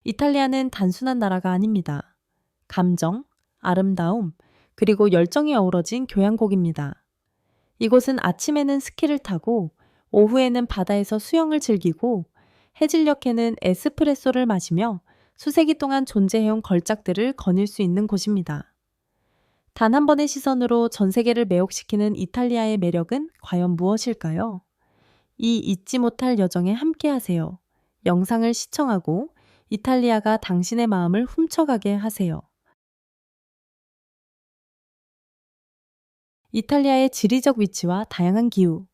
이탈리아는 단순한 나라가 아닙니다. 감정, 아름다움, 그리고 열정이 어우러진 교향곡입니다. 이곳은 아침에는 스키를 타고 오후에는 바다에서 수영을 즐기고 해질녘에는 에스프레소를 마시며 수세기 동안 존재해온 걸작들을 거닐 수 있는 곳입니다. 단 한 번의 시선으로 전 세계를 매혹시키는 이탈리아의 매력은 과연 무엇일까요? 이 잊지 못할 여정에 함께하세요. 영상을 시청하고 이탈리아가 당신의 마음을 훔쳐가게 하세요. 이탈리아의 지리적 위치와 다양한 기후.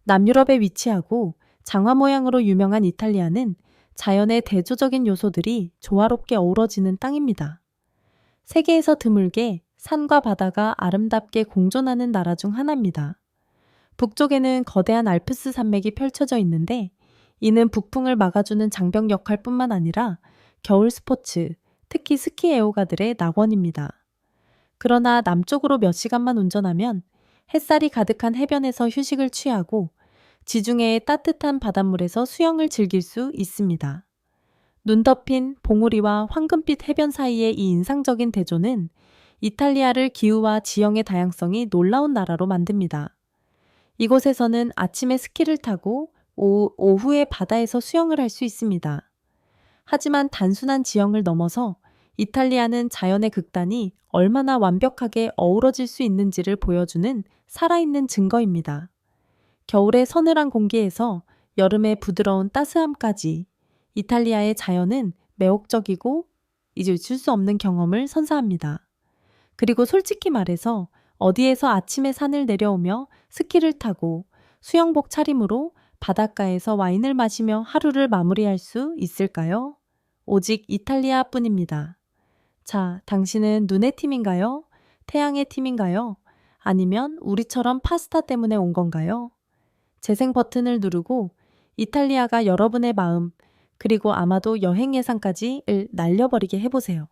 남유럽에 위치하고 장화 모양으로 유명한 이탈리아는 자연의 대조적인 요소들이 조화롭게 어우러지는 땅입니다. 세계에서 드물게 산과 바다가 아름답게 공존하는 나라 중 하나입니다. 북쪽에는 거대한 알프스 산맥이 펼쳐져 있는데 이는 북풍을 막아주는 장벽 역할뿐만 아니라 겨울 스포츠, 특히 스키 애호가들의 낙원입니다. 그러나 남쪽으로 몇 시간만 운전하면 햇살이 가득한 해변에서 휴식을 취하고 지중해의 따뜻한 바닷물에서 수영을 즐길 수 있습니다. 눈 덮인 봉우리와 황금빛 해변 사이의 이 인상적인 대조는 이탈리아를 기후와 지형의 다양성이 놀라운 나라로 만듭니다. 이곳에서는 아침에 스키를 타고 오후에 바다에서 수영을 할 수 있습니다. 하지만 단순한 지형을 넘어서 이탈리아는 자연의 극단이 얼마나 완벽하게 어우러질 수 있는지를 보여주는 살아있는 증거입니다. 겨울의 서늘한 공기에서 여름의 부드러운 따스함까지 이탈리아의 자연은 매혹적이고 잊을 수 없는 경험을 선사합니다. 그리고 솔직히 말해서 어디에서 아침에 산을 내려오며 스키를 타고 수영복 차림으로 바닷가에서 와인을 마시며 하루를 마무리할 수 있을까요? 오직 이탈리아 뿐입니다. 자, 당신은 눈의 팀인가요? 태양의 팀인가요? 아니면 우리처럼 파스타 때문에 온 건가요? 재생 버튼을 누르고 이탈리아가 여러분의 마음, 그리고 아마도 여행 예상까지를 날려버리게 해보세요.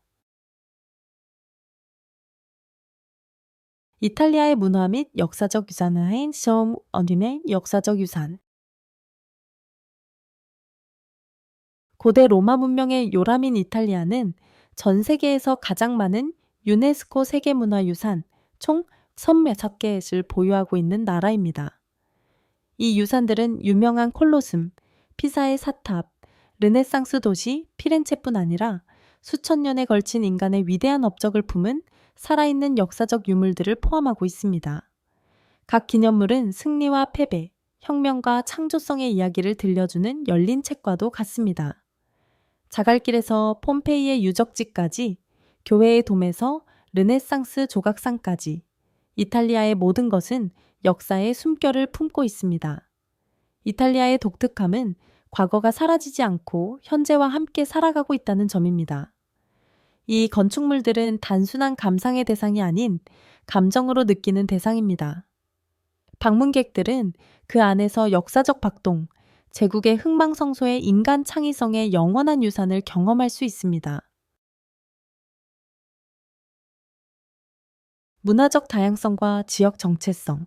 이탈리아의 문화 및 역사적 유산은 숑 어둠의 역사적 유산. 고대 로마 문명의 요람인 이탈리아는 전 세계에서 가장 많은 유네스코 세계문화유산 총 36개를 보유하고 있는 나라입니다. 이 유산들은 유명한 콜로슴, 피사의 사탑, 르네상스 도시 피렌체뿐 아니라 수천 년에 걸친 인간의 위대한 업적을 품은 살아있는 역사적 유물들을 포함하고 있습니다. 각 기념물은 승리와 패배, 혁명과 창조성의 이야기를 들려주는 열린 책과도 같습니다. 자갈길에서 폼페이의 유적지까지, 교회의 돔에서 르네상스 조각상까지 이탈리아의 모든 것은 역사의 숨결을 품고 있습니다. 이탈리아의 독특함은 과거가 사라지지 않고 현재와 함께 살아가고 있다는 점입니다. 이 건축물들은 단순한 감상의 대상이 아닌 감정으로 느끼는 대상입니다. 방문객들은 그 안에서 역사적 박동, 제국의 흥망성쇠의 인간 창의성의 영원한 유산을 경험할 수 있습니다. 문화적 다양성과 지역 정체성.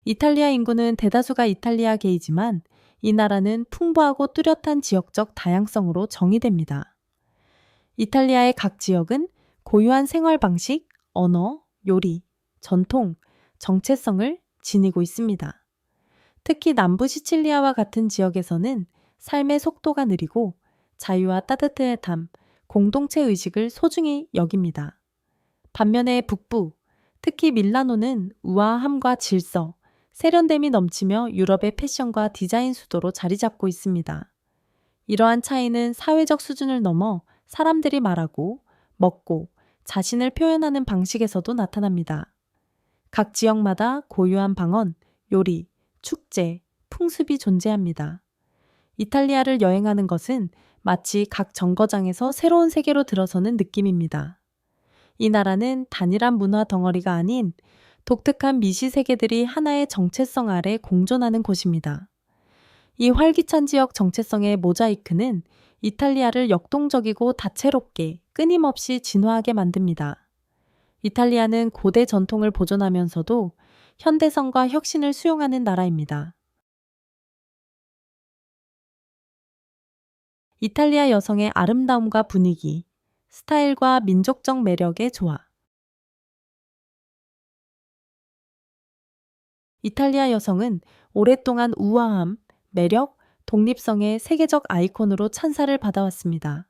이탈리아 인구는 대다수가 이탈리아계이지만 이 나라는 풍부하고 뚜렷한 지역적 다양성으로 정의됩니다. 이탈리아의 각 지역은 고유한 생활 방식, 언어, 요리, 전통, 정체성을 지니고 있습니다. 특히 남부 시칠리아와 같은 지역에서는 삶의 속도가 느리고 자유와 따뜻함, 공동체 의식을 소중히 여깁니다. 반면에 북부, 특히 밀라노는 우아함과 질서, 세련됨이 넘치며 유럽의 패션과 디자인 수도로 자리 잡고 있습니다. 이러한 차이는 사회적 수준을 넘어 사람들이 말하고, 먹고, 자신을 표현하는 방식에서도 나타납니다. 각 지역마다 고유한 방언, 요리, 축제, 풍습이 존재합니다. 이탈리아를 여행하는 것은 마치 각 정거장에서 새로운 세계로 들어서는 느낌입니다. 이 나라는 단일한 문화 덩어리가 아닌 독특한 미시 세계들이 하나의 정체성 아래 공존하는 곳입니다. 이 활기찬 지역 정체성의 모자이크는 이탈리아를 역동적이고 다채롭게 끊임없이 진화하게 만듭니다. 이탈리아는 고대 전통을 보존하면서도 현대성과 혁신을 수용하는 나라입니다. 이탈리아 여성의 아름다움과 분위기, 스타일과 민족적 매력의 조화. 이탈리아 여성은 오랫동안 우아함, 매력, 독립성의 세계적 아이콘으로 찬사를 받아왔습니다.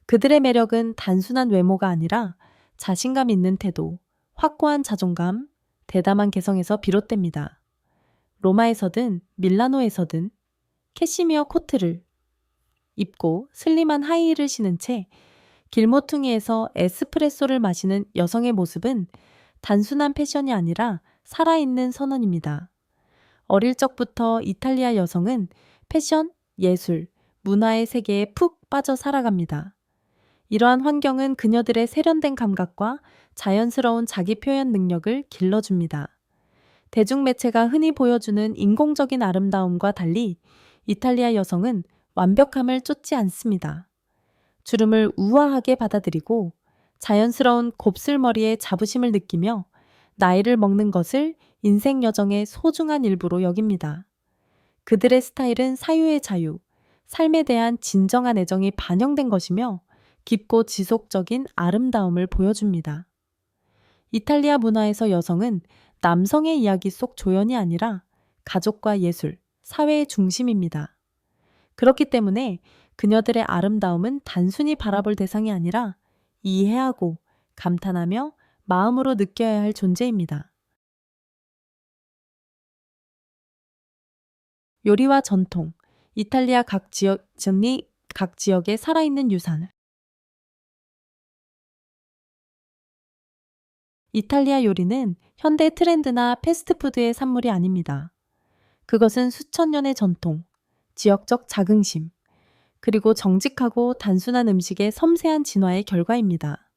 그들의 매력은 단순한 외모가 아니라 자신감 있는 태도, 확고한 자존감, 대담한 개성에서 비롯됩니다. 로마에서든 밀라노에서든 캐시미어 코트를 입고 슬림한 하이힐을 신은 채 길모퉁이에서 에스프레소를 마시는 여성의 모습은 단순한 패션이 아니라 살아있는 선언입니다. 어릴 적부터 이탈리아 여성은 패션, 예술, 문화의 세계에 푹 빠져 살아갑니다. 이러한 환경은 그녀들의 세련된 감각과 자연스러운 자기 표현 능력을 길러줍니다. 대중매체가 흔히 보여주는 인공적인 아름다움과 달리 이탈리아 여성은 완벽함을 쫓지 않습니다. 주름을 우아하게 받아들이고 자연스러운 곱슬머리에 자부심을 느끼며 나이를 먹는 것을 인생 여정의 소중한 일부로 여깁니다. 그들의 스타일은 사유의 자유, 삶에 대한 진정한 애정이 반영된 것이며 깊고 지속적인 아름다움을 보여줍니다. 이탈리아 문화에서 여성은 남성의 이야기 속 조연이 아니라 가족과 예술, 사회의 중심입니다. 그렇기 때문에 그녀들의 아름다움은 단순히 바라볼 대상이 아니라 이해하고 감탄하며 마음으로 느껴야 할 존재입니다. 요리와 전통, 이탈리아 각 지역의 살아있는 유산. 이탈리아 요리는 현대 트렌드나 패스트푸드의 산물이 아닙니다. 그것은 수천 년의 전통, 지역적 자긍심, 그리고 정직하고 단순한 음식의 섬세한 진화의 결과입니다.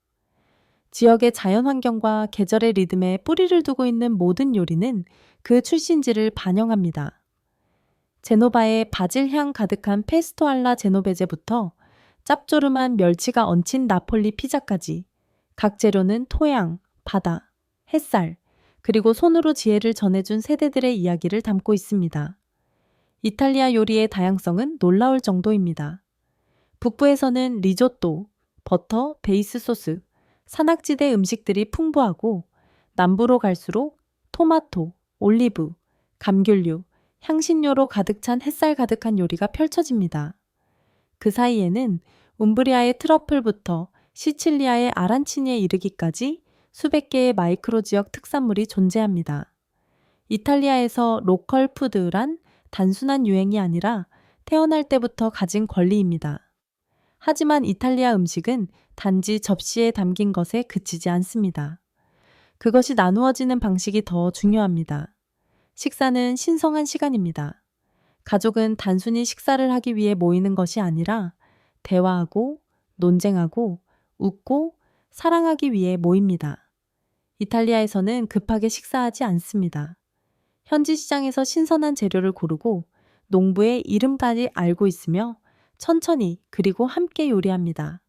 지역의 자연 환경과 계절의 리듬에 뿌리를 두고 있는 모든 요리는 그 출신지를 반영합니다. 제노바의 바질 향 가득한 페스토 알라 제노베제부터 짭조름한 멸치가 얹힌 나폴리 피자까지 각 재료는 토양, 바다, 햇살, 그리고 손으로 지혜를 전해준 세대들의 이야기를 담고 있습니다. 이탈리아 요리의 다양성은 놀라울 정도입니다. 북부에서는 리조또, 버터, 베이스 소스, 산악지대 음식들이 풍부하고 남부로 갈수록 토마토, 올리브, 감귤류, 향신료로 가득 찬 햇살 가득한 요리가 펼쳐집니다. 그 사이에는 움브리아의 트러플부터 시칠리아의 아란치니에 이르기까지 수백 개의 마이크로 지역 특산물이 존재합니다. 이탈리아에서 로컬 푸드란 단순한 유행이 아니라 태어날 때부터 가진 권리입니다. 하지만 이탈리아 음식은 단지 접시에 담긴 것에 그치지 않습니다. 그것이 나누어지는 방식이 더 중요합니다. 식사는 신성한 시간입니다. 가족은 단순히 식사를 하기 위해 모이는 것이 아니라 대화하고 논쟁하고 웃고 사랑하기 위해 모입니다. 이탈리아에서는 급하게 식사하지 않습니다. 현지 시장에서 신선한 재료를 고르고 농부의 이름까지 알고 있으며 천천히 그리고 함께 요리합니다.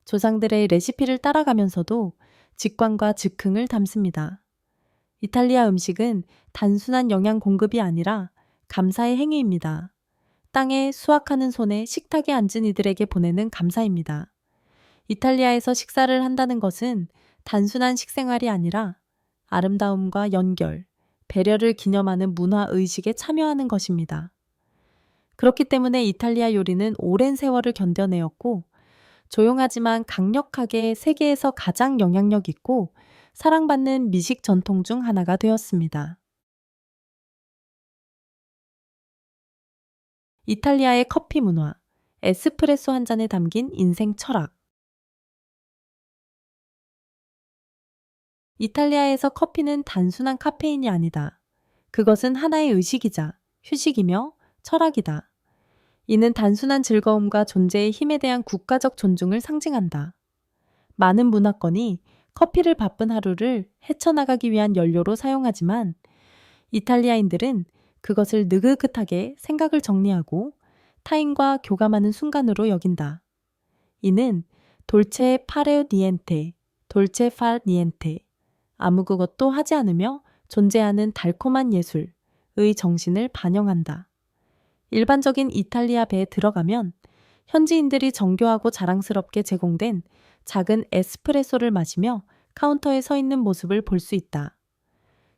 조상들의 레시피를 따라가면서도 직관과 즉흥을 담습니다. 이탈리아 음식은 단순한 영양 공급이 아니라 감사의 행위입니다. 땅에 수확하는 손에 식탁에 앉은 이들에게 보내는 감사입니다. 이탈리아에서 식사를 한다는 것은 단순한 식생활이 아니라 아름다움과 연결, 배려를 기념하는 문화 의식에 참여하는 것입니다. 그렇기 때문에 이탈리아 요리는 오랜 세월을 견뎌내었고 조용하지만 강력하게 세계에서 가장 영향력 있고 사랑받는 미식 전통 중 하나가 되었습니다. 이탈리아의 커피 문화, 에스프레소 한 잔에 담긴 인생 철학. 이탈리아에서 커피는 단순한 카페인이 아니다. 그것은 하나의 의식이자 휴식이며 철학이다. 이는 단순한 즐거움과 존재의 힘에 대한 국가적 존중을 상징한다. 많은 문화권이 커피를 바쁜 하루를 헤쳐나가기 위한 연료로 사용하지만 이탈리아인들은 그것을 느긋하게 생각을 정리하고 타인과 교감하는 순간으로 여긴다. 이는 돌체 파레 니엔테, 돌체 파 니엔테, 아무 그것도 하지 않으며 존재하는 달콤한 예술의 정신을 반영한다. 일반적인 이탈리아 배에 들어가면 현지인들이 정교하고 자랑스럽게 제공된 작은 에스프레소를 마시며 카운터에 서 있는 모습을 볼 수 있다.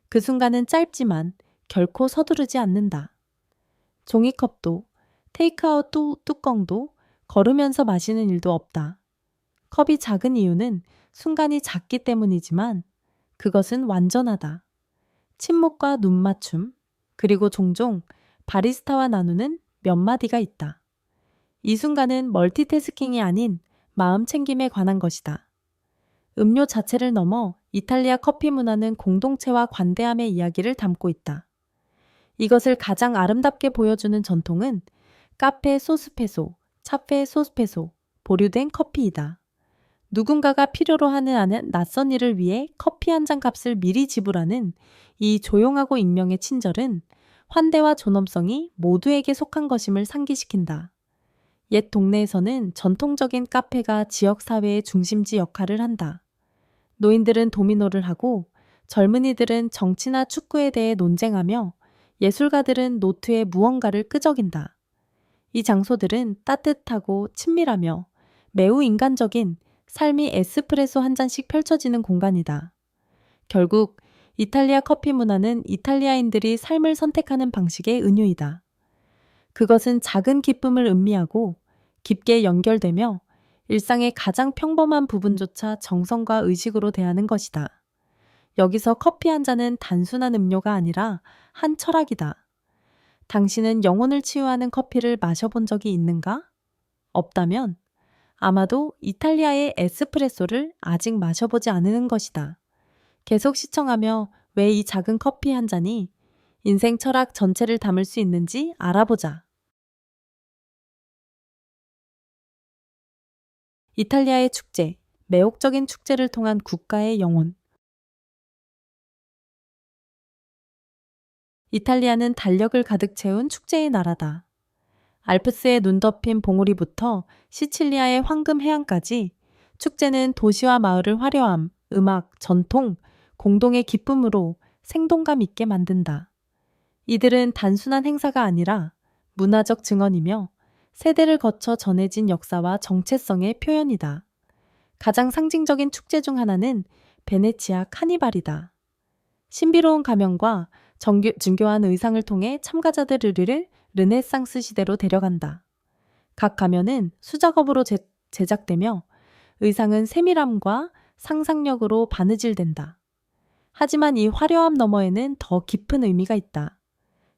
그 순간은 짧지만 결코 서두르지 않는다. 종이컵도 테이크아웃 뚜껑도 걸으면서 마시는 일도 없다. 컵이 작은 이유는 순간이 작기 때문이지만 그것은 완전하다. 침묵과 눈맞춤, 그리고 종종 바리스타와 나누는 몇 마디가 있다. 이 순간은 멀티태스킹이 아닌 마음 챙김에 관한 것이다. 음료 자체를 넘어 이탈리아 커피 문화는 공동체와 관대함의 이야기를 담고 있다. 이것을 가장 아름답게 보여주는 전통은 카페 소스페소, 차페 소스페소, 보류된 커피이다. 누군가가 필요로 하는 낯선 일을 위해 커피 한 잔 값을 미리 지불하는 이 조용하고 익명의 친절은 환대와 존엄성이 모두에게 속한 것임을 상기시킨다. 옛 동네에서는 전통적인 카페가 지역사회의 중심지 역할을 한다. 노인들은 도미노를 하고 젊은이들은 정치나 축구에 대해 논쟁하며 예술가들은 노트에 무언가를 끄적인다. 이 장소들은 따뜻하고 친밀하며 매우 인간적인 삶이 에스프레소 한 잔씩 펼쳐지는 공간이다. 결국 이탈리아 커피 문화는 이탈리아인들이 삶을 선택하는 방식의 은유이다. 그것은 작은 기쁨을 음미하고 깊게 연결되며 일상의 가장 평범한 부분조차 정성과 의식으로 대하는 것이다. 여기서 커피 한 잔은 단순한 음료가 아니라 한 철학이다. 당신은 영혼을 치유하는 커피를 마셔본 적이 있는가? 없다면 아마도 이탈리아의 에스프레소를 아직 마셔보지 않은 것이다. 계속 시청하며 왜 이 작은 커피 한 잔이 인생 철학 전체를 담을 수 있는지 알아보자. 이탈리아의 축제, 매혹적인 축제를 통한 국가의 영혼. 이탈리아는 달력을 가득 채운 축제의 나라다. 알프스에 눈 덮인 봉우리부터 시칠리아의 황금 해안까지 축제는 도시와 마을을 화려함, 음악, 전통, 공동의 기쁨으로 생동감 있게 만든다. 이들은 단순한 행사가 아니라 문화적 증언이며 세대를 거쳐 전해진 역사와 정체성의 표현이다. 가장 상징적인 축제 중 하나는 베네치아 카니발이다. 신비로운 가면과 정교한 의상을 통해 참가자들을 르네상스 시대로 데려간다. 각 가면은 수작업으로 제작되며 의상은 세밀함과 상상력으로 바느질된다. 하지만 이 화려함 너머에는 더 깊은 의미가 있다.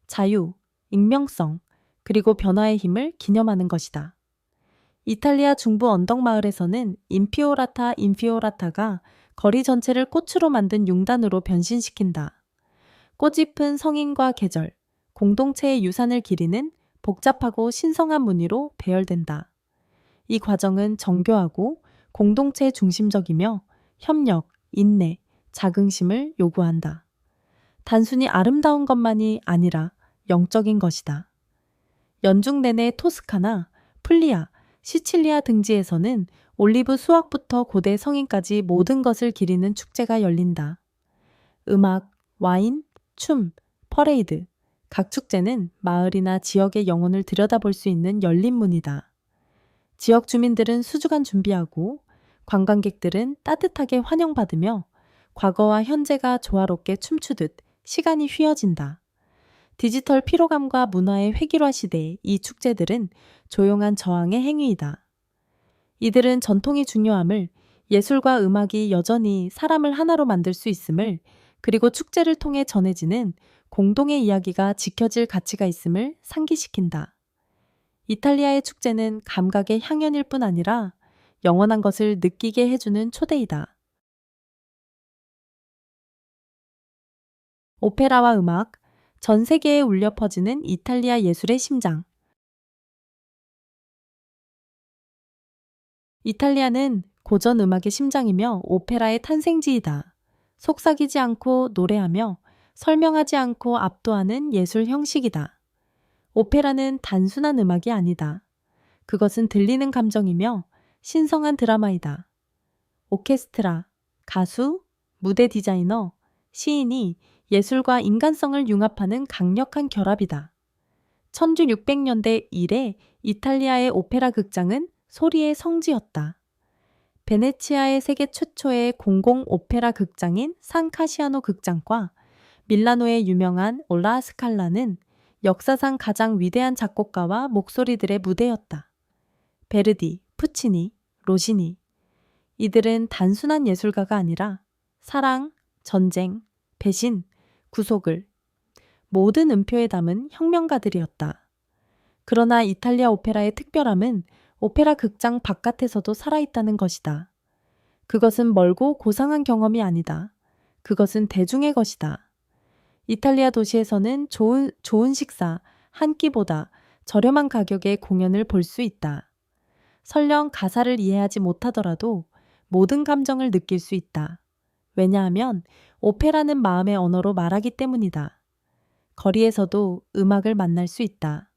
자유, 익명성, 그리고 변화의 힘을 기념하는 것이다. 이탈리아 중부 언덕마을에서는 인피오라타가 거리 전체를 꽃으로 만든 융단으로 변신시킨다. 꽃잎은 성인과 계절, 공동체의 유산을 기리는 복잡하고 신성한 무늬로 배열된다. 이 과정은 정교하고 공동체 중심적이며 협력, 인내, 자긍심을 요구한다. 단순히 아름다운 것만이 아니라 영적인 것이다. 연중 내내 토스카나, 풀리아, 시칠리아 등지에서는 올리브 수확부터 고대 성인까지 모든 것을 기리는 축제가 열린다. 음악, 와인, 춤, 퍼레이드, 각 축제는 마을이나 지역의 영혼을 들여다볼 수 있는 열린 문이다. 지역 주민들은 수주간 준비하고 관광객들은 따뜻하게 환영받으며 과거와 현재가 조화롭게 춤추듯 시간이 휘어진다. 디지털 피로감과 문화의 획일화 시대의 이 축제들은 조용한 저항의 행위이다. 이들은 전통이 중요함을, 예술과 음악이 여전히 사람을 하나로 만들 수 있음을, 그리고 축제를 통해 전해지는 공동의 이야기가 지켜질 가치가 있음을 상기시킨다. 이탈리아의 축제는 감각의 향연일 뿐 아니라 영원한 것을 느끼게 해주는 초대이다. 오페라와 음악, 전 세계에 울려 퍼지는 이탈리아 예술의 심장. 이탈리아는 고전 음악의 심장이며 오페라의 탄생지이다. 속삭이지 않고 노래하며 설명하지 않고 압도하는 예술 형식이다. 오페라는 단순한 음악이 아니다. 그것은 들리는 감정이며 신성한 드라마이다. 오케스트라, 가수, 무대 디자이너, 시인이 예술과 인간성을 융합하는 강력한 결합이다. 1600년대 이래 이탈리아의 오페라 극장은 소리의 성지였다. 베네치아의 세계 최초의 공공 오페라 극장인 산 카시아노 극장과 밀라노의 유명한 올라 스칼라는 역사상 가장 위대한 작곡가와 목소리들의 무대였다. 베르디, 푸치니, 로시니. 이들은 단순한 예술가가 아니라 사랑, 전쟁, 배신, 구속을 모든 음표에 담은 혁명가들이었다. 그러나 이탈리아 오페라의 특별함은 오페라 극장 바깥에서도 살아있다는 것이다. 그것은 멀고 고상한 경험이 아니다. 그것은 대중의 것이다. 이탈리아 도시에서는 좋은 식사 한 끼보다 저렴한 가격에 공연을 볼 수 있다. 설령 가사를 이해하지 못하더라도 모든 감정을 느낄 수 있다. 왜냐하면 오페라는 마음의 언어로 말하기 때문이다. 거리에서도 음악을 만날 수 있다.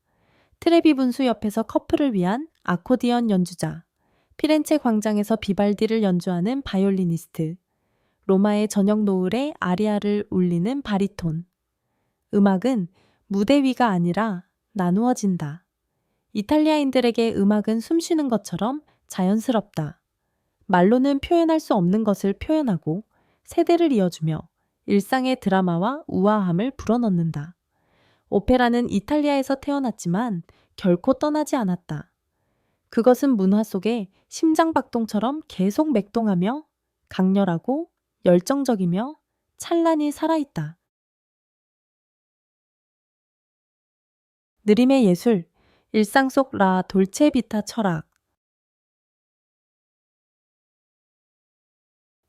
트레비 분수 옆에서 커플을 위한 아코디언 연주자, 피렌체 광장에서 비발디를 연주하는 바이올리니스트, 로마의 저녁 노을에 아리아를 울리는 바리톤. 음악은 무대 위가 아니라 나누어진다. 이탈리아인들에게 음악은 숨쉬는 것처럼 자연스럽다. 말로는 표현할 수 없는 것을 표현하고 세대를 이어주며 일상의 드라마와 우아함을 불어넣는다. 오페라는 이탈리아에서 태어났지만 결코 떠나지 않았다. 그것은 문화 속에 심장박동처럼 계속 맥동하며 강렬하고 열정적이며 찬란히 살아있다. 느림의 예술, 일상 속 라 돌체 비타 철학.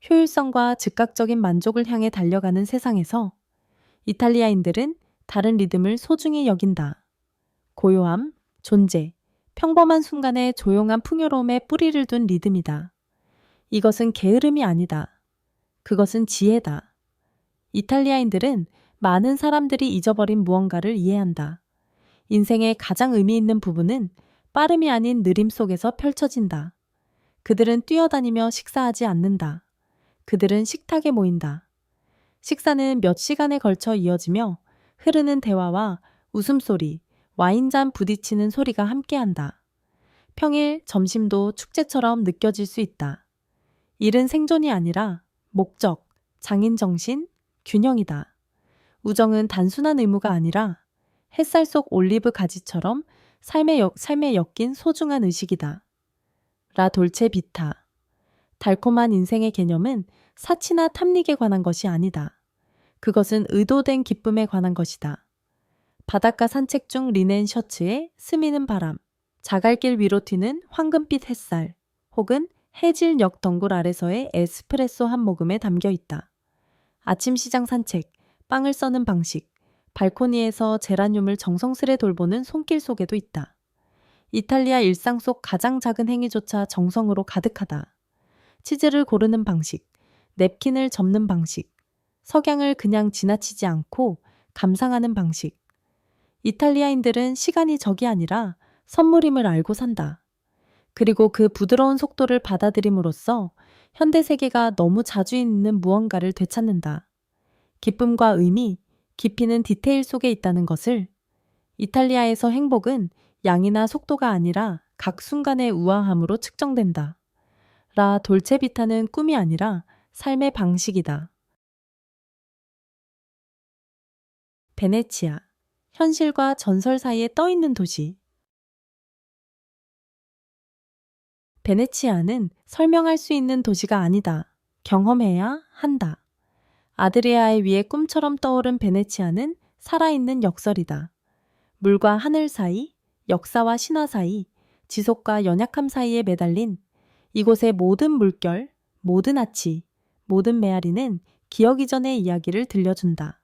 효율성과 즉각적인 만족을 향해 달려가는 세상에서 이탈리아인들은 다른 리듬을 소중히 여긴다. 고요함, 존재, 평범한 순간에 조용한 풍요로움에 뿌리를 둔 리듬이다. 이것은 게으름이 아니다. 그것은 지혜다. 이탈리아인들은 많은 사람들이 잊어버린 무언가를 이해한다. 인생의 가장 의미 있는 부분은 빠름이 아닌 느림 속에서 펼쳐진다. 그들은 뛰어다니며 식사하지 않는다. 그들은 식탁에 모인다. 식사는 몇 시간에 걸쳐 이어지며 흐르는 대화와 웃음소리, 와인잔 부딪히는 소리가 함께한다. 평일 점심도 축제처럼 느껴질 수 있다. 일은 생존이 아니라 목적, 장인정신, 균형이다. 우정은 단순한 의무가 아니라 햇살 속 올리브 가지처럼 삶에 엮인 소중한 의식이다. 라 돌체 비타. 달콤한 인생의 개념은 사치나 탐닉에 관한 것이 아니다. 그것은 의도된 기쁨에 관한 것이다. 바닷가 산책 중 리넨 셔츠에 스미는 바람, 자갈길 위로 튀는 황금빛 햇살, 혹은 해질녘 덩굴 아래서의 에스프레소 한 모금에 담겨 있다. 아침 시장 산책, 빵을 써는 방식, 발코니에서 제라늄을 정성스레 돌보는 손길 속에도 있다. 이탈리아 일상 속 가장 작은 행위조차 정성으로 가득하다. 치즈를 고르는 방식, 냅킨을 접는 방식, 석양을 그냥 지나치지 않고 감상하는 방식. 이탈리아인들은 시간이 적이 아니라 선물임을 알고 산다. 그리고 그 부드러운 속도를 받아들임으로써 현대 세계가 너무 자주 있는 무언가를 되찾는다. 기쁨과 의미, 깊이는 디테일 속에 있다는 것을. 이탈리아에서 행복은 양이나 속도가 아니라 각 순간의 우아함으로 측정된다. 라 돌체 비타는 꿈이 아니라 삶의 방식이다. 베네치아, 현실과 전설 사이에 떠있는 도시. 베네치아는 설명할 수 있는 도시가 아니다. 경험해야 한다. 아드리아해 위에 꿈처럼 떠오른 베네치아는 살아있는 역설이다. 물과 하늘 사이, 역사와 신화 사이, 지속과 연약함 사이에 매달린 이곳의 모든 물결, 모든 아치, 모든 메아리는 기억 이전의 이야기를 들려준다.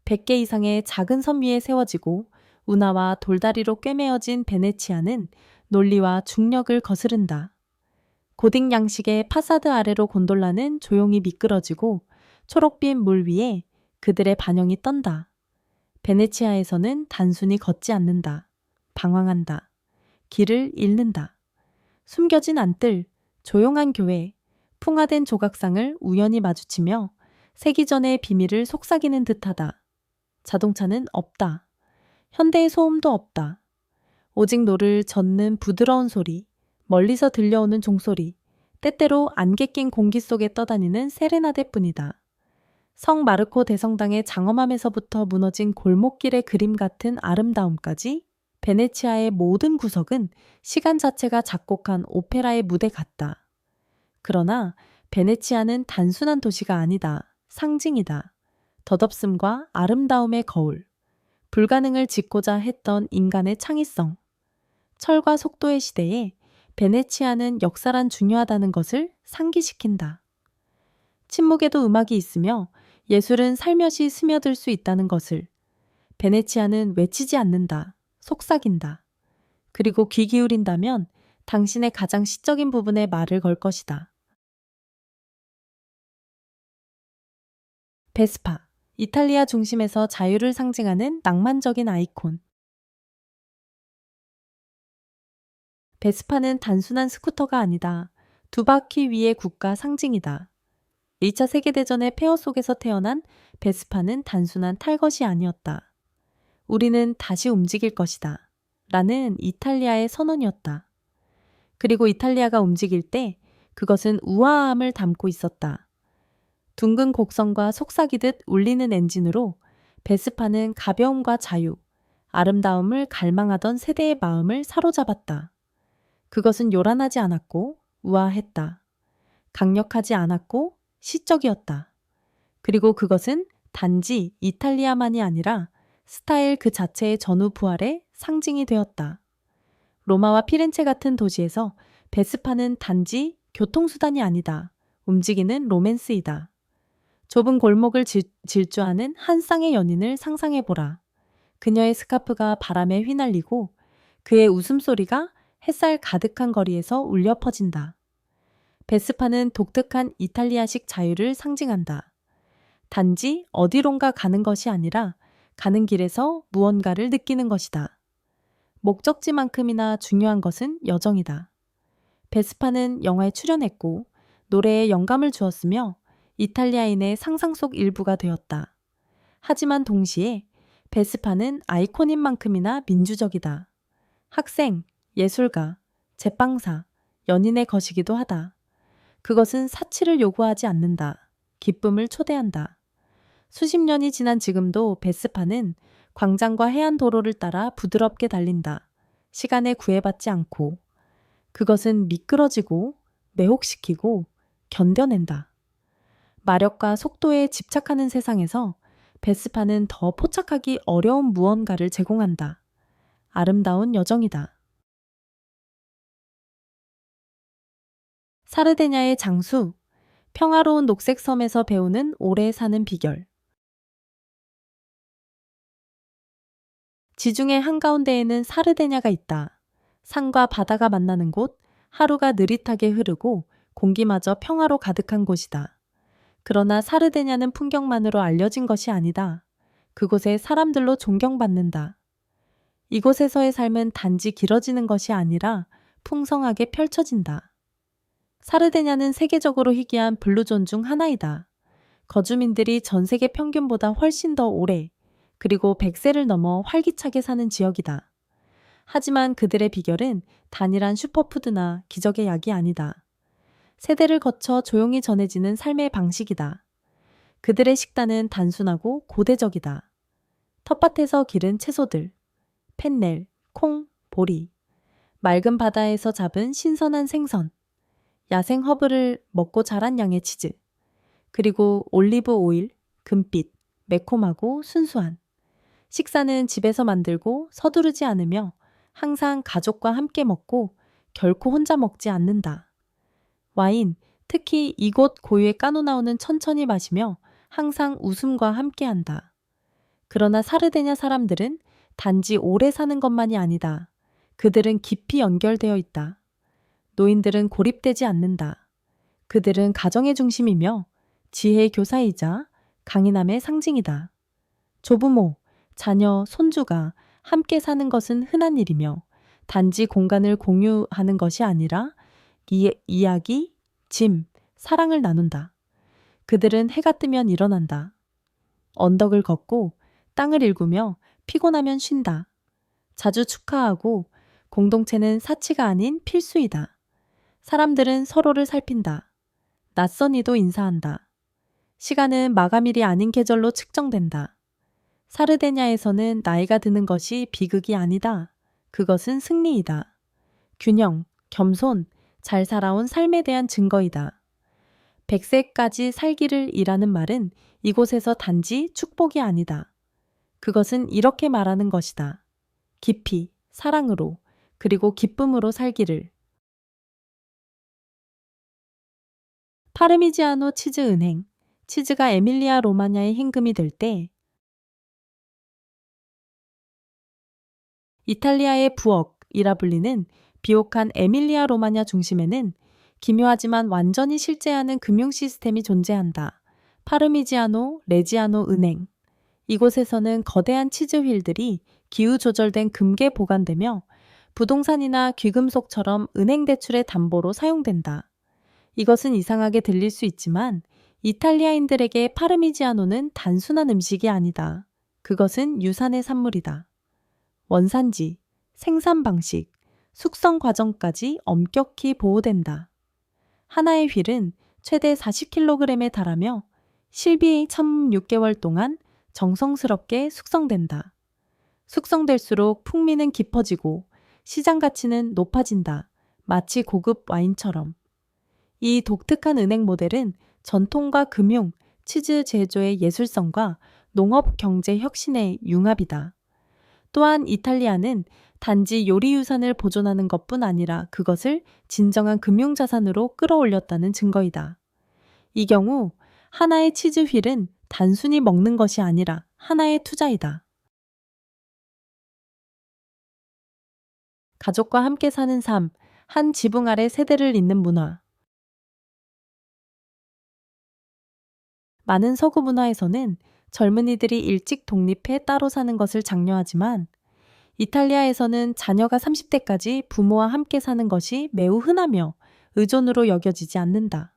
100개 이상의 작은 섬 위에 세워지고 운하와 돌다리로 꿰매어진 베네치아는 논리와 중력을 거스른다. 고딕 양식의 파사드 아래로 곤돌라는 조용히 미끄러지고 초록빛 물 위에 그들의 반영이 떤다. 베네치아에서는 단순히 걷지 않는다. 방황한다. 길을 잃는다. 숨겨진 안뜰, 조용한 교회, 풍화된 조각상을 우연히 마주치며 세기전의 비밀을 속삭이는 듯하다. 자동차는 없다. 현대의 소음도 없다. 오직 노를 젓는 부드러운 소리, 멀리서 들려오는 종소리, 때때로 안개 낀 공기 속에 떠다니는 세레나데뿐이다. 성 마르코 대성당의 장엄함에서부터 무너진 골목길의 그림 같은 아름다움까지 베네치아의 모든 구석은 시간 자체가 작곡한 오페라의 무대 같다. 그러나 베네치아는 단순한 도시가 아니다. 상징이다. 덧없음과 아름다움의 거울. 불가능을 짓고자 했던 인간의 창의성. 철과 속도의 시대에 베네치아는 역사란 중요하다는 것을 상기시킨다. 침묵에도 음악이 있으며 예술은 살며시 스며들 수 있다는 것을 베네치아는 외치지 않는다. 속삭인다. 그리고 귀 기울인다면 당신의 가장 시적인 부분에 말을 걸 것이다. 베스파, 이탈리아 중심에서 자유를 상징하는 낭만적인 아이콘. 베스파는 단순한 스쿠터가 아니다. 두 바퀴 위의 국가 상징이다. 2차 세계대전의 폐허 속에서 태어난 베스파는 단순한 탈 것이 아니었다. 우리는 다시 움직일 것이다. 라는 이탈리아의 선언이었다. 그리고 이탈리아가 움직일 때 그것은 우아함을 담고 있었다. 둥근 곡선과 속삭이듯 울리는 엔진으로 베스파는 가벼움과 자유, 아름다움을 갈망하던 세대의 마음을 사로잡았다. 그것은 요란하지 않았고 우아했다. 강력하지 않았고 시적이었다. 그리고 그것은 단지 이탈리아만이 아니라 스타일 그 자체의 전후 부활의 상징이 되었다. 로마와 피렌체 같은 도시에서 베스파는 단지 교통수단이 아니다. 움직이는 로맨스이다. 좁은 골목을 질주하는 한 쌍의 연인을 상상해보라. 그녀의 스카프가 바람에 휘날리고 그의 웃음소리가 햇살 가득한 거리에서 울려 퍼진다. 베스파는 독특한 이탈리아식 자유를 상징한다. 단지 어디론가 가는 것이 아니라 가는 길에서 무언가를 느끼는 것이다. 목적지만큼이나 중요한 것은 여정이다. 베스파는 영화에 출연했고 노래에 영감을 주었으며 이탈리아인의 상상 속 일부가 되었다. 하지만 동시에 베스파는 아이콘인 만큼이나 민주적이다. 학생, 예술가, 제빵사, 연인의 것이기도 하다. 그것은 사치를 요구하지 않는다. 기쁨을 초대한다. 수십 년이 지난 지금도 베스파는 광장과 해안도로를 따라 부드럽게 달린다. 시간에 구애받지 않고. 그것은 미끄러지고 매혹시키고 견뎌낸다. 마력과 속도에 집착하는 세상에서 베스파는 더 포착하기 어려운 무언가를 제공한다. 아름다운 여정이다. 사르데냐의 장수, 평화로운 녹색 섬에서 배우는 오래 사는 비결. 지중해 한가운데에는 사르데냐가 있다. 산과 바다가 만나는 곳, 하루가 느릿하게 흐르고 공기마저 평화로 가득한 곳이다. 그러나 사르데냐는 풍경만으로 알려진 것이 아니다. 그곳의 사람들로 존경받는다. 이곳에서의 삶은 단지 길어지는 것이 아니라 풍성하게 펼쳐진다. 사르데냐는 세계적으로 희귀한 블루존 중 하나이다. 거주민들이 전 세계 평균보다 훨씬 더 오래, 그리고 100세를 넘어 활기차게 사는 지역이다. 하지만 그들의 비결은 단일한 슈퍼푸드나 기적의 약이 아니다. 세대를 거쳐 조용히 전해지는 삶의 방식이다. 그들의 식단은 단순하고 고대적이다. 텃밭에서 기른 채소들, 펜넬, 콩, 보리, 맑은 바다에서 잡은 신선한 생선, 야생 허브를 먹고 자란 양의 치즈, 그리고 올리브 오일, 금빛, 매콤하고 순수한. 식사는 집에서 만들고 서두르지 않으며 항상 가족과 함께 먹고 결코 혼자 먹지 않는다. 와인, 특히 이곳 고유의 까노 나오는 천천히 마시며 항상 웃음과 함께한다. 그러나 사르데냐 사람들은 단지 오래 사는 것만이 아니다. 그들은 깊이 연결되어 있다. 노인들은 고립되지 않는다. 그들은 가정의 중심이며 지혜의 교사이자 강인함의 상징이다. 조부모, 자녀, 손주가 함께 사는 것은 흔한 일이며 단지 공간을 공유하는 것이 아니라 이야기, 짐, 사랑을 나눈다. 그들은 해가 뜨면 일어난다. 언덕을 걷고 땅을 일구며 피곤하면 쉰다. 자주 축하하고 공동체는 사치가 아닌 필수이다. 사람들은 서로를 살핀다. 낯선 이도 인사한다. 시간은 마감일이 아닌 계절로 측정된다. 사르데냐에서는 나이가 드는 것이 비극이 아니다. 그것은 승리이다. 균형, 겸손, 잘 살아온 삶에 대한 증거이다. 100세까지 살기를 이라는 말은 이곳에서 단지 축복이 아니다. 그것은 이렇게 말하는 것이다. 깊이, 사랑으로, 그리고 기쁨으로 살기를. 파르미지아노 치즈 은행. 치즈가 에밀리아 로마냐의 힘금이 될 때 이탈리아의 부엌이라 불리는 비옥한 에밀리아 로마냐 중심에는 기묘하지만 완전히 실제하는 금융 시스템이 존재한다. 파르미지아노 레지아노 은행. 이곳에서는 거대한 치즈 휠들이 기후 조절된 금괴 보관되며 부동산이나 귀금속처럼 은행 대출의 담보로 사용된다. 이것은 이상하게 들릴 수 있지만 이탈리아인들에게 파르미지아노는 단순한 음식이 아니다. 그것은 유산의 산물이다. 원산지, 생산 방식, 숙성 과정까지 엄격히 보호된다. 하나의 휠은 최대 40kg에 달하며 실비 1,6개월 동안 정성스럽게 숙성된다. 숙성될수록 풍미는 깊어지고 시장 가치는 높아진다. 마치 고급 와인처럼. 이 독특한 은행 모델은 전통과 금융, 치즈 제조의 예술성과 농업 경제 혁신의 융합이다. 또한 이탈리아는 단지 요리 유산을 보존하는 것뿐 아니라 그것을 진정한 금융자산으로 끌어올렸다는 증거이다. 이 경우 하나의 치즈 휠은 단순히 먹는 것이 아니라 하나의 투자이다. 가족과 함께 사는 삶, 한 지붕 아래 세대를 잇는 문화. 많은 서구 문화에서는 젊은이들이 일찍 독립해 따로 사는 것을 장려하지만 이탈리아에서는 자녀가 30대까지 부모와 함께 사는 것이 매우 흔하며 의존으로 여겨지지 않는다.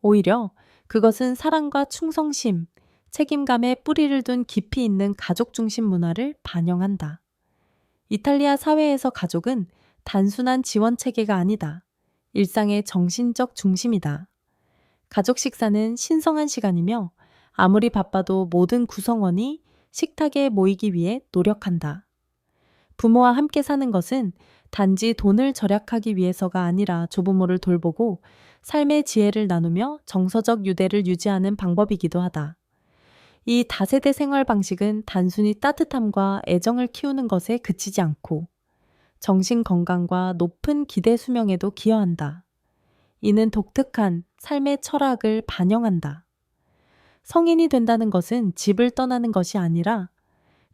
오히려 그것은 사랑과 충성심, 책임감에 뿌리를 둔 깊이 있는 가족 중심 문화를 반영한다. 이탈리아 사회에서 가족은 단순한 지원 체계가 아니다. 일상의 정신적 중심이다. 가족 식사는 신성한 시간이며 아무리 바빠도 모든 구성원이 식탁에 모이기 위해 노력한다. 부모와 함께 사는 것은 단지 돈을 절약하기 위해서가 아니라 조부모를 돌보고 삶의 지혜를 나누며 정서적 유대를 유지하는 방법이기도 하다. 이 다세대 생활 방식은 단순히 따뜻함과 애정을 키우는 것에 그치지 않고 정신 건강과 높은 기대 수명에도 기여한다. 이는 독특한 삶의 철학을 반영한다. 성인이 된다는 것은 집을 떠나는 것이 아니라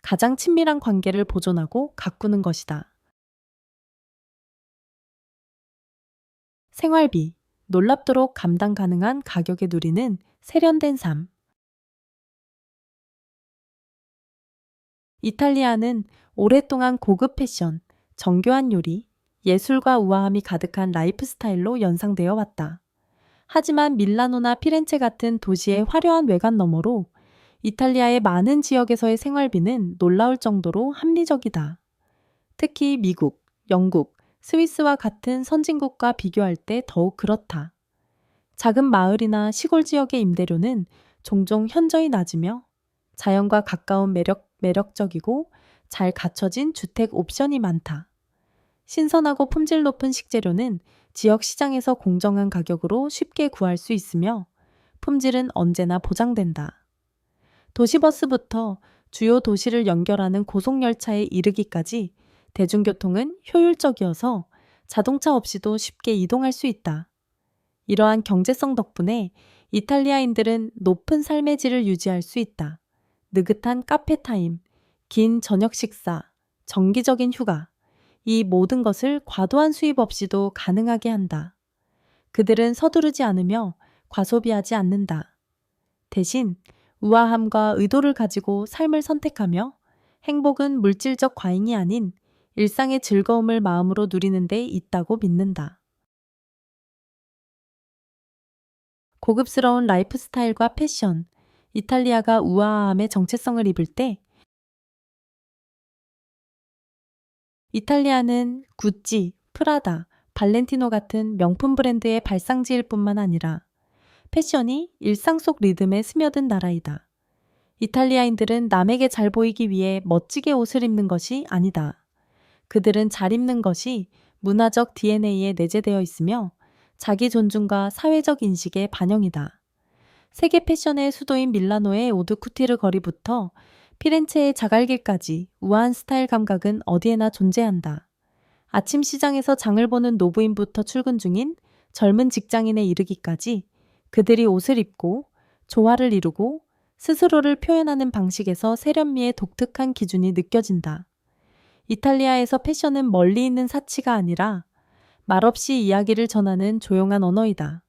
가장 친밀한 관계를 보존하고 가꾸는 것이다. 생활비, 놀랍도록 감당 가능한 가격에 누리는 세련된 삶. 이탈리아는 오랫동안 고급 패션, 정교한 요리, 예술과 우아함이 가득한 라이프 스타일로 연상되어 왔다. 하지만 밀라노나 피렌체 같은 도시의 화려한 외관 너머로 이탈리아의 많은 지역에서의 생활비는 놀라울 정도로 합리적이다. 특히 미국, 영국, 스위스와 같은 선진국과 비교할 때 더욱 그렇다. 작은 마을이나 시골 지역의 임대료는 종종 현저히 낮으며 자연과 가까운 매력적이고 잘 갖춰진 주택 옵션이 많다. 신선하고 품질 높은 식재료는 지역 시장에서 공정한 가격으로 쉽게 구할 수 있으며 품질은 언제나 보장된다. 도시버스부터 주요 도시를 연결하는 고속열차에 이르기까지 대중교통은 효율적이어서 자동차 없이도 쉽게 이동할 수 있다. 이러한 경제성 덕분에 이탈리아인들은 높은 삶의 질을 유지할 수 있다. 느긋한 카페 타임, 긴 저녁 식사, 정기적인 휴가, 이 모든 것을 과도한 수입 없이도 가능하게 한다. 그들은 서두르지 않으며 과소비하지 않는다. 대신 우아함과 의도를 가지고 삶을 선택하며 행복은 물질적 과잉이 아닌 일상의 즐거움을 마음으로 누리는 데 있다고 믿는다. 고급스러운 라이프 스타일과 패션, 이탈리아가 우아함의 정체성을 입을 때 이탈리아는 구찌, 프라다, 발렌티노 같은 명품 브랜드의 발상지일 뿐만 아니라 패션이 일상 속 리듬에 스며든 나라이다. 이탈리아인들은 남에게 잘 보이기 위해 멋지게 옷을 입는 것이 아니다. 그들은 잘 입는 것이 문화적 DNA에 내재되어 있으며 자기 존중과 사회적 인식의 반영이다. 세계 패션의 수도인 밀라노의 오드쿠티르 거리부터 피렌체의 자갈길까지 우아한 스타일 감각은 어디에나 존재한다. 아침 시장에서 장을 보는 노부인부터 출근 중인 젊은 직장인에 이르기까지 그들이 옷을 입고 조화를 이루고 스스로를 표현하는 방식에서 세련미의 독특한 기준이 느껴진다. 이탈리아에서 패션은 멀리 있는 사치가 아니라 말없이 이야기를 전하는 조용한 언어이다.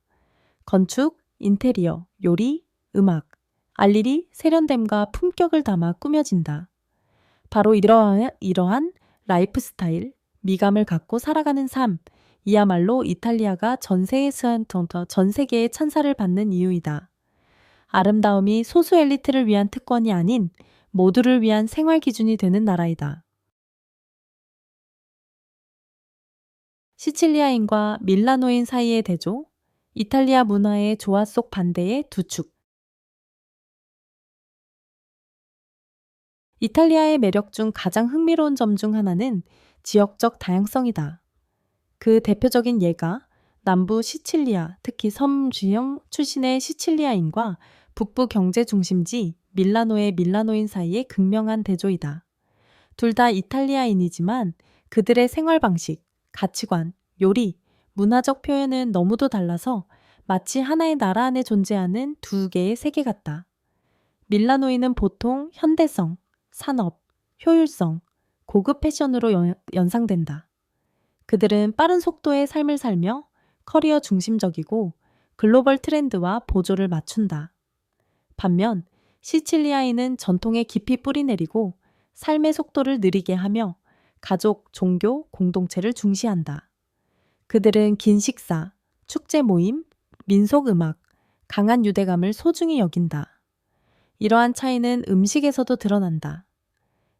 건축, 인테리어, 요리, 음악, 알릴이 세련됨과 품격을 담아 꾸며진다. 바로 이러한 라이프 스타일, 미감을 갖고 살아가는 삶, 이야말로 이탈리아가 전 세계의 찬사를 받는 이유이다. 아름다움이 소수 엘리트를 위한 특권이 아닌 모두를 위한 생활 기준이 되는 나라이다. 시칠리아인과 밀라노인 사이의 대조, 이탈리아 문화의 조화 속 반대의 두 축. 이탈리아의 매력 중 가장 흥미로운 점 중 하나는 지역적 다양성이다. 그 대표적인 예가 남부 시칠리아, 특히 섬 지형 출신의 시칠리아인과 북부 경제 중심지 밀라노의 밀라노인 사이의 극명한 대조이다. 둘 다 이탈리아인이지만 그들의 생활 방식, 가치관, 요리, 문화적 표현은 너무도 달라서 마치 하나의 나라 안에 존재하는 두 개의 세계 같다. 밀라노인은 보통 현대성, 산업, 효율성, 고급 패션으로 연상된다. 그들은 빠른 속도의 삶을 살며 커리어 중심적이고 글로벌 트렌드와 보조를 맞춘다. 반면 시칠리아인은 전통에 깊이 뿌리내리고 삶의 속도를 느리게 하며 가족, 종교, 공동체를 중시한다. 그들은 긴 식사, 축제 모임, 민속 음악, 강한 유대감을 소중히 여긴다. 이러한 차이는 음식에서도 드러난다.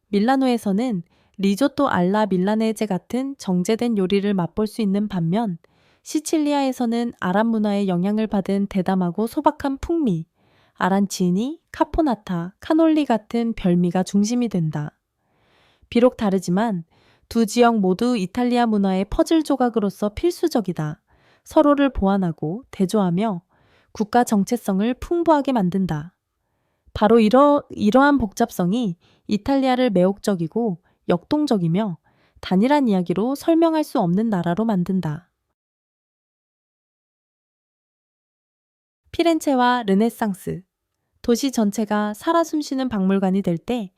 밀라노에서는 리조또 알라 밀라네제 같은 정제된 요리를 맛볼 수 있는 반면 시칠리아에서는 아랍 문화의 영향을 받은 대담하고 소박한 풍미, 아란치니, 카포나타, 카놀리 같은 별미가 중심이 된다. 비록 다르지만 두 지역 모두 이탈리아 문화의 퍼즐 조각으로서 필수적이다. 서로를 보완하고 대조하며 국가 정체성을 풍부하게 만든다. 바로 이러한 복잡성이 이탈리아를 매혹적이고 역동적이며 단일한 이야기로 설명할 수 없는 나라로 만든다. 피렌체와 르네상스. 도시 전체가 살아 숨쉬는 박물관이 될 때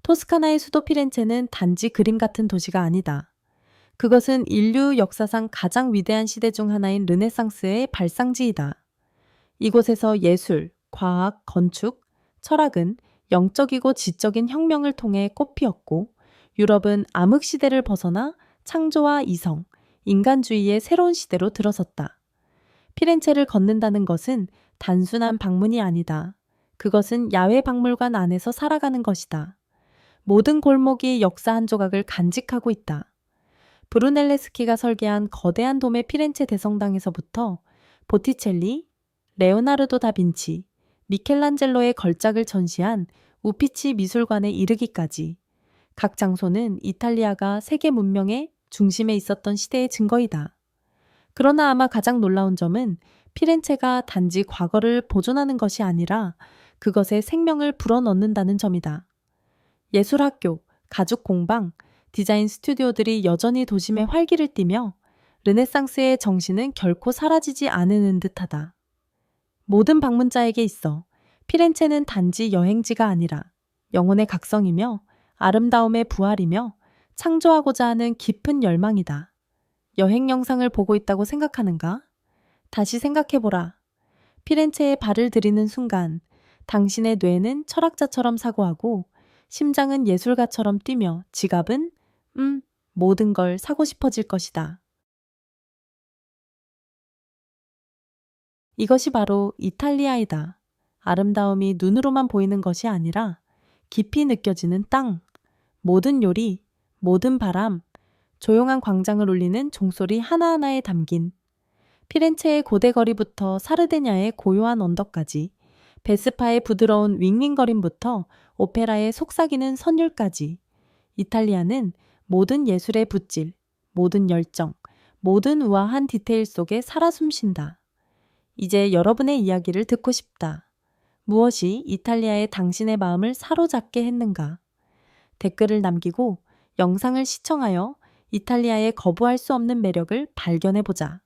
토스카나의 수도 피렌체는 단지 그림 같은 도시가 아니다. 그것은 인류 역사상 가장 위대한 시대 중 하나인 르네상스의 발상지이다. 이곳에서 예술, 과학, 건축, 철학은 영적이고 지적인 혁명을 통해 꽃피었고 유럽은 암흑 시대를 벗어나 창조와 이성, 인간주의의 새로운 시대로 들어섰다. 피렌체를 걷는다는 것은 단순한 방문이 아니다. 그것은 야외 박물관 안에서 살아가는 것이다. 모든 골목이 역사 한 조각을 간직하고 있다. 브루넬레스키가 설계한 거대한 돔의 피렌체 대성당에서부터 보티첼리, 레오나르도 다빈치, 미켈란젤로의 걸작을 전시한 우피치 미술관에 이르기까지 각 장소는 이탈리아가 세계 문명의 중심에 있었던 시대의 증거이다. 그러나 아마 가장 놀라운 점은 피렌체가 단지 과거를 보존하는 것이 아니라 그것에 생명을 불어넣는다는 점이다. 예술학교, 가죽공방, 디자인 스튜디오들이 여전히 도심의 활기를 띠며 르네상스의 정신은 결코 사라지지 않는 듯하다. 모든 방문자에게 있어 피렌체는 단지 여행지가 아니라 영혼의 각성이며 아름다움의 부활이며 창조하고자 하는 깊은 열망이다. 여행 영상을 보고 있다고 생각하는가? 다시 생각해보라. 피렌체에 발을 들이는 순간 당신의 뇌는 철학자처럼 사고하고 심장은 예술가처럼 뛰며 지갑은 모든 걸 사고 싶어질 것이다. 이것이 바로 이탈리아이다. 아름다움이 눈으로만 보이는 것이 아니라 깊이 느껴지는 땅, 모든 요리, 모든 바람, 조용한 광장을 울리는 종소리 하나하나에 담긴 피렌체의 고대 거리부터 사르데냐의 고요한 언덕까지, 베스파의 부드러운 윙윙거림부터 오페라의 속삭이는 선율까지, 이탈리아는 모든 예술의 붓질, 모든 열정, 모든 우아한 디테일 속에 살아 숨쉰다. 이제 여러분의 이야기를 듣고 싶다. 무엇이 이탈리아의 당신의 마음을 사로잡게 했는가? 댓글을 남기고 영상을 시청하여 이탈리아의 거부할 수 없는 매력을 발견해보자.